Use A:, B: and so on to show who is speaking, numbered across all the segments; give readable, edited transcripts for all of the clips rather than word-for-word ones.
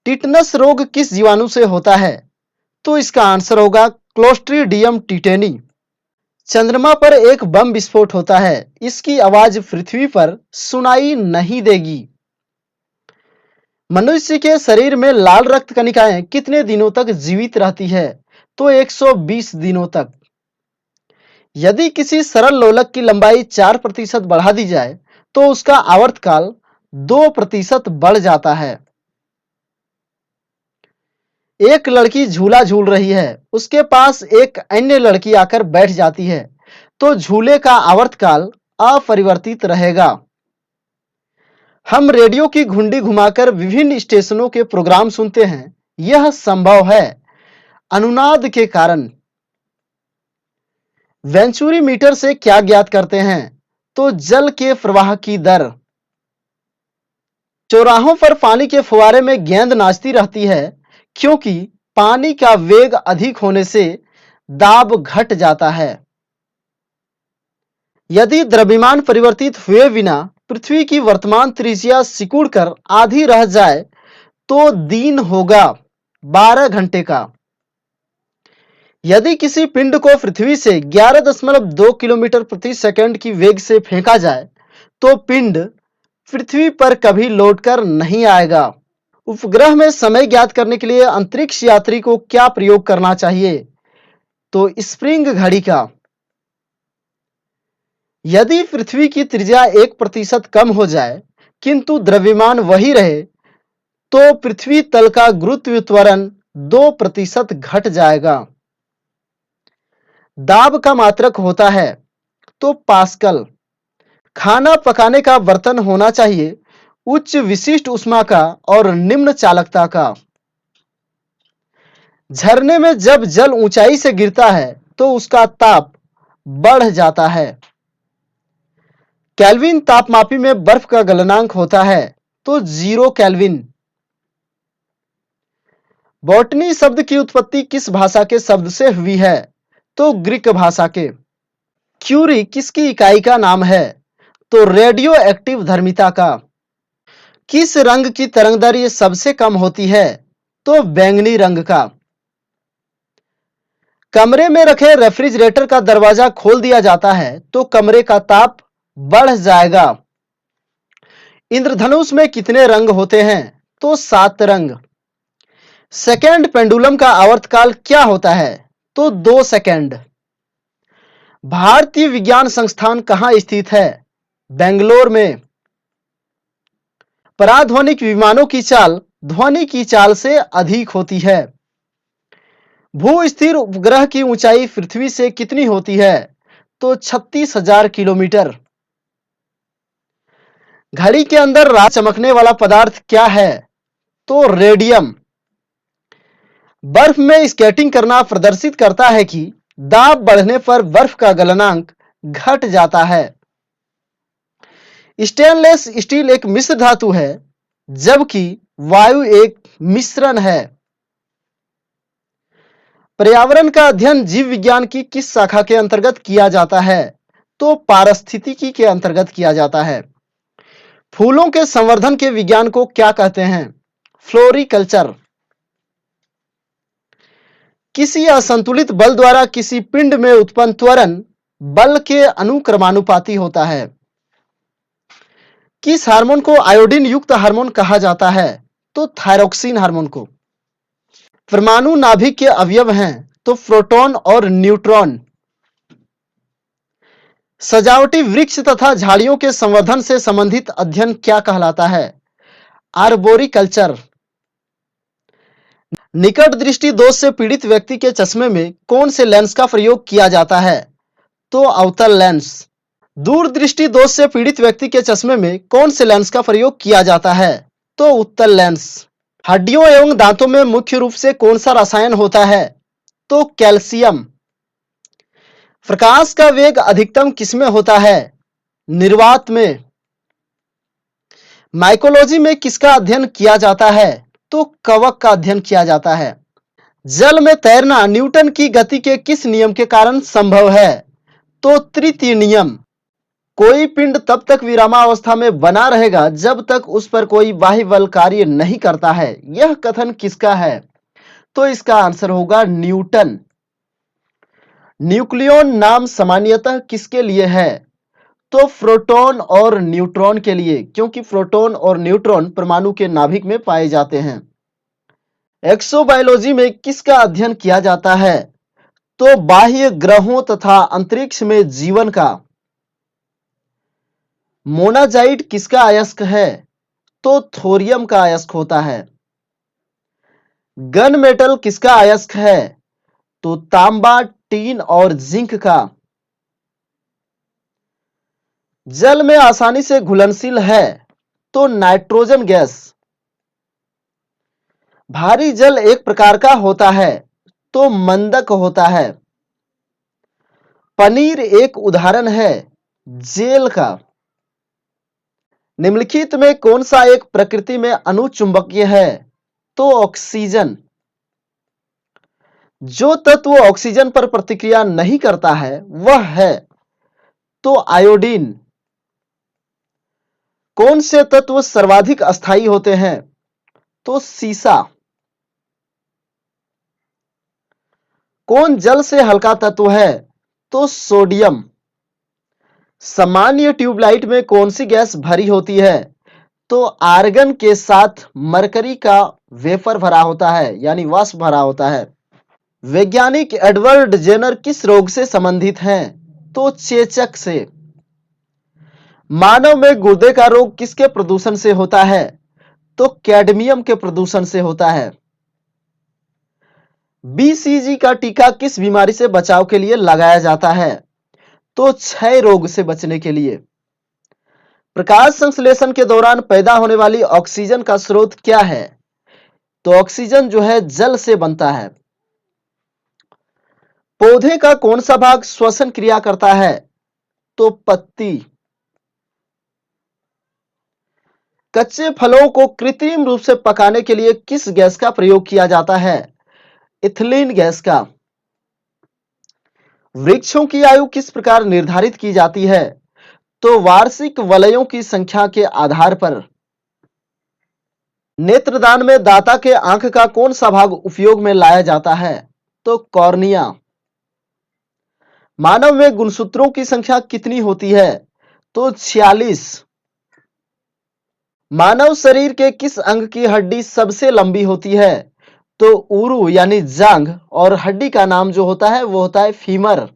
A: Tetanus रोग किस जीवाणु से होता है? तो इसका आंसर होगा क्लोस्ट्रीडियम टिटेनी। चंद्रमा पर एक बम विस्फोट होता है, इसकी आवाज पृथ्वी पर सुनाई नहीं देगी। मनुष्य के शरीर में लाल रक्त कणिकाएं कितने दिनों तक जीवित रहती है? तो 120 दिनों तक। यदि किसी सरल लोलक की लंबाई 4% बढ़ा दी जाए तो उसका आवर्तकाल 2% बढ़ जाता है। एक लड़की झूला झूल रही है, उसके पास एक अन्य लड़की आकर बैठ जाती है, तो झूले का आवर्तकाल अपरिवर्तित रहेगा। हम रेडियो की घुंडी घुमाकर विभिन्न स्टेशनों के प्रोग्राम सुनते हैं, यह संभव है अनुनाद के कारण। वेंचुरी मीटर से क्या ज्ञात करते हैं? तो जल के प्रवाह की दर। चौराहों पर पानी के फुवारे में गेंद नाचती रहती है क्योंकि पानी का वेग अधिक होने से दाब घट जाता है। यदि द्रव्यमान परिवर्तित हुए बिना पृथ्वी की वर्तमान त्रिज्या सिकुड़कर आधी रह जाए तो दिन होगा 12 घंटे का। यदि किसी पिंड को पृथ्वी से 11.2 किलोमीटर प्रति सेकंड की वेग से फेंका जाए तो पिंड पृथ्वी पर कभी लौटकर नहीं आएगा। उपग्रह में समय ज्ञात करने के लिए अंतरिक्ष यात्री को क्या प्रयोग करना चाहिए? तो स्प्रिंग घड़ी का। यदि पृथ्वी की त्रिज्या 1% कम हो जाए किंतु द्रव्यमान वही रहे तो पृथ्वी तल का गुरुत्व त्वरण 2% घट जाएगा। दाब का मात्रक होता है तो पास्कल। खाना पकाने का बर्तन होना चाहिए उच्च विशिष्ट ऊष्मा का और निम्न चालकता का। झरने में जब जल ऊंचाई से गिरता है तो उसका ताप बढ़ जाता है। केल्विन तापमापी में बर्फ का गलनांक होता है तो 0 केल्विन। बॉटनी शब्द की उत्पत्ति किस भाषा के शब्द से हुई है? तो ग्रीक भाषा के। क्यूरी किसकी इकाई का नाम है? तो रेडियो एक्टिव धर्मिता का। किस रंग की तरंगदैर्घ्य सबसे कम होती है? तो बैंगनी रंग का। कमरे में रखे रेफ्रिजरेटर का दरवाजा खोल दिया जाता है तो कमरे का ताप बढ़ जाएगा। इंद्रधनुष में कितने रंग होते हैं? तो 7 रंग। सेकेंड पेंडुलम का आवर्तकाल क्या होता है? तो 2 सेकेंड। भारतीय विज्ञान संस्थान कहां स्थित है? बेंगलोर में। पराध्वनिक विमानों की चाल ध्वनि की चाल से अधिक होती है। भू-स्थिर उपग्रह की ऊंचाई पृथ्वी से कितनी होती है? तो 36,000 किलोमीटर। घड़ी के अंदर रात चमकने वाला पदार्थ क्या है? तो रेडियम। बर्फ में स्केटिंग करना प्रदर्शित करता है कि दाब बढ़ने पर बर्फ का गलनांक घट जाता है। स्टेनलेस स्टील एक मिश्र धातु है जबकि वायु एक मिश्रण है। पर्यावरण का अध्ययन जीव विज्ञान की किस शाखा के अंतर्गत किया जाता है? तो पारिस्थितिकी के अंतर्गत किया जाता है। फूलों के संवर्धन के विज्ञान को क्या कहते हैं? फ्लोरिकल्चर। किसी असंतुलित बल द्वारा किसी पिंड में उत्पन्न त्वरण बल के अनुक्रमानुपाती होता है। किस हार्मोन को आयोडीन युक्त हार्मोन कहा जाता है? तो थायरोक्सिन हार्मोन को। परमाणु नाभिक के अवयव हैं तो प्रोटॉन और न्यूट्रॉन। सजावटी वृक्ष तथा झाड़ियों के संवर्धन से संबंधित अध्ययन क्या कहलाता है? आर्बोरिकल्चर। निकट दृष्टि दोष से पीड़ित व्यक्ति के चश्मे में कौन से लेंस का प्रयोग किया जाता है? तो अवतल लेंस। दूर दृष्टि दोष से पीड़ित व्यक्ति के चश्मे में कौन से लेंस का प्रयोग किया जाता है? तो उत्तल लेंस। हड्डियों एवं दांतों में मुख्य रूप से कौन सा रसायन होता है? तो कैल्शियम। प्रकाश का वेग अधिकतम किसमें होता है? निर्वात में। माइकोलॉजी में किसका अध्ययन किया जाता है? तो कवक का अध्ययन किया जाता है। जल में तैरना न्यूटन की गति के किस नियम के कारण संभव है? तो तृतीय नियम। कोई पिंड तब तक विरामावस्था में बना रहेगा जब तक उस पर कोई बाह्य बल कार्य नहीं करता है। यह कथन किसका है? तो इसका आंसर होगा न्यूटन। न्यूक्लियन नाम सामान्यतः किसके लिए है? तो प्रोटॉन और न्यूट्रॉन के लिए, क्योंकि प्रोटॉन और न्यूट्रॉन परमाणु के नाभिक में पाए जाते हैं। एक्सोबायोलॉजी में किसका अध्ययन किया जाता है? तो बाह्य ग्रहों तथा अंतरिक्ष में जीवन का। मोनाजाइट किसका अयस्क है? तो थोरियम का अयस्क होता है। गन मेटल किसका अयस्क है? तो तांबा, टीन और जिंक का। जल में आसानी से घुलनशील है? तो नाइट्रोजन गैस। भारी जल एक प्रकार का होता है? तो मंदक होता है। पनीर एक उदाहरण है जेल का। निम्नलिखित में कौन सा एक प्रकृति में अनुचुंबकीय है? तो ऑक्सीजन। जो तत्व ऑक्सीजन पर प्रतिक्रिया नहीं करता है वह है? तो आयोडीन। कौन से तत्व सर्वाधिक अस्थायी होते हैं? तो सीसा। कौन जल से हल्का तत्व है? तो सोडियम। सामान्य ट्यूबलाइट में कौन सी गैस भरी होती है? तो आर्गन के साथ मरकरी का वेफर भरा होता है, यानी वाष्प भरा होता है। वैज्ञानिक एडवर्ड जेनर किस रोग से संबंधित हैं? तो चेचक से। मानव में गुर्दे का रोग किसके प्रदूषण से होता है? तो कैडमियम के प्रदूषण से होता है। बीसीजी का टीका किस बीमारी से बचाव के लिए लगाया जाता है? तो क्षय रोग से बचने के लिए। प्रकाश संश्लेषण के दौरान पैदा होने वाली ऑक्सीजन का स्रोत क्या है? तो ऑक्सीजन जो है जल से बनता है। पौधे का कौन सा भाग श्वसन क्रिया करता है? तो पत्ती। कच्चे फलों को कृत्रिम रूप से पकाने के लिए किस गैस का प्रयोग किया जाता है? इथिलीन गैस का। वृक्षों की आयु किस प्रकार निर्धारित की जाती है? तो वार्षिक वलयों की संख्या के आधार पर। नेत्रदान में दाता के आंख का कौन सा भाग उपयोग में लाया जाता है? तो कॉर्निया। मानव में गुणसूत्रों की संख्या कितनी होती है? तो 46। मानव शरीर के किस अंग की हड्डी सबसे लंबी होती है? तो ऊरू यानी जांघ, और हड्डी का नाम जो होता है वो होता है फीमर।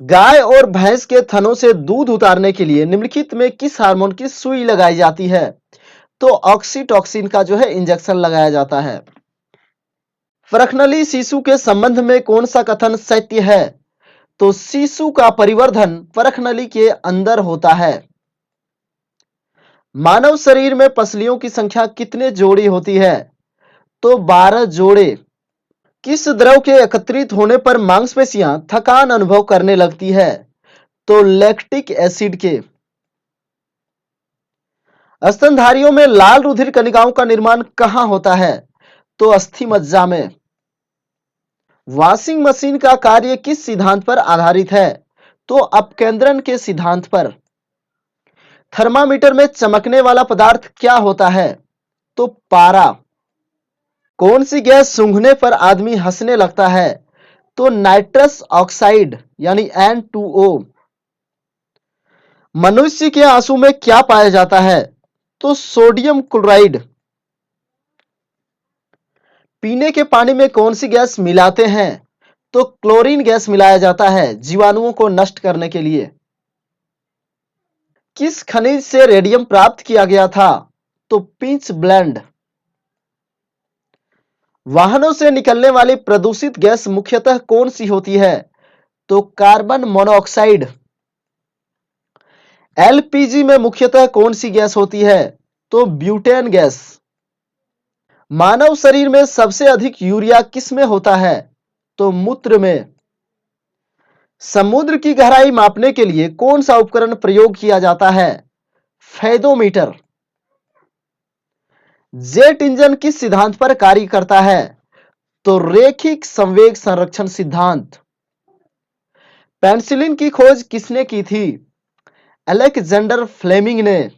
A: गाय और भैंस के थनों से दूध उतारने के लिए निम्नलिखित में किस हार्मोन की सुई लगाई जाती है? तो ऑक्सीटॉसिन का जो है इंजेक्शन लगाया जाता है। प्रखनली शिशु के संबंध में कौन सा कथन सत्य है? तो शिशु का परिवर्धन प्रखनली के अंदर होता है। मानव शरीर में पसलियों की संख्या कितने जोड़ी होती है? तो 12 जोड़े। किस द्रव के एकत्रित होने पर मांसपेशियां थकान अनुभव करने लगती है? तो लैक्टिक एसिड के। स्तनधारियों में लाल रुधिर कणिकाओं का निर्माण कहां होता है? तो अस्थि मज्जा में। वॉशिंग मशीन का कार्य किस सिद्धांत पर आधारित है? तो अपकेंद्रण के सिद्धांत पर। थर्मामीटर में चमकने वाला पदार्थ क्या होता है? तो पारा। कौन सी गैस सूंघने पर आदमी हंसने लगता है? तो नाइट्रस ऑक्साइड यानी N2O। मनुष्य के आंसू में क्या पाया जाता है? तो सोडियम क्लोराइड। पीने के पानी में कौन सी गैस मिलाते हैं? तो क्लोरीन गैस मिलाया जाता है जीवाणुओं को नष्ट करने के लिए। किस खनिज से रेडियम प्राप्त किया गया था? तो पिंच ब्लेंड। वाहनों से निकलने वाली प्रदूषित गैस मुख्यतः कौन सी होती है? तो कार्बन मोनोऑक्साइड। एलपीजी में मुख्यतः कौन सी गैस होती है? तो ब्यूटेन गैस। मानव शरीर में सबसे अधिक यूरिया किस में होता है? तो मूत्र में। समुद्र की गहराई मापने के लिए कौन सा उपकरण प्रयोग किया जाता है? फेदोमीटर। जेट इंजन किस सिद्धांत पर कार्य करता है? तो रैखिक संवेग संरक्षण सिद्धांत। पेनिसिलिन की खोज किसने की थी? अलेक्जेंडर फ्लेमिंग ने।